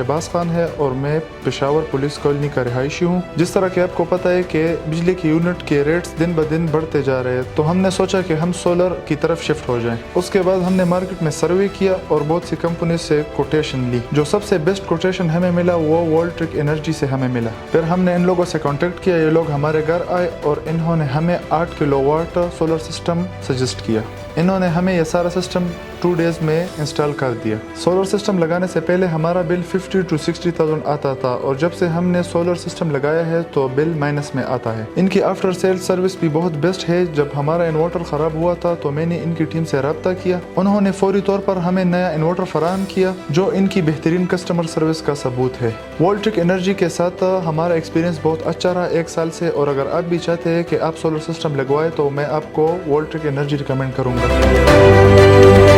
शहबाज खान है और मैं पेशावर पुलिस कॉलोनी का रिहायशी हूँ। जिस तरह कि आपको पता है कि बिजली की यूनिट के रेट्स दिन ब दिन बढ़ते जा रहे हैं, तो हमने सोचा कि हम सोलर की तरफ शिफ्ट हो जाएं। उसके बाद हमने मार्केट में सर्वे किया और बहुत सी कंपनी से कोटेशन ली। जो सबसे बेस्ट कोटेशन हमें मिला वो वोल्ट्रिक एनर्जी से हमें मिला। फिर हमने इन लोगों से कांटेक्ट किया, ये लोग हमारे घर आए और इन्होंने हमें 8 किलोवाट सोलर सिस्टम सजेस्ट किया। इन्होंने हमें यह सारा सिस्टम 2 डेज में इंस्टॉल कर दिया। सोलर सिस्टम लगाने से पहले हमारा बिल 50 to 60,000 आता था और जब से हमने सोलर सिस्टम लगाया है तो बिल माइनस में आता है। इनकी आफ्टर सेल सर्विस भी बहुत बेस्ट है। जब हमारा इन्वर्टर ख़राब हुआ था तो मैंने इनकी टीम से रब्ता किया, उन्होंने फौरी तौर पर हमें नया इन्वर्टर फराहम किया, जो इनकी बेहतरीन कस्टमर सर्विस का सबूत है। वोल्ट्रिक एनर्जी के साथ हमारा एक्सपीरियंस बहुत अच्छा रहा 1 साल से, और अगर आप भी चाहते हैं कि आप सोलर सिस्टम लगवाएं तो मैं आपको वोल्ट्रिक एनर्जी रिकमेंड करूँगा।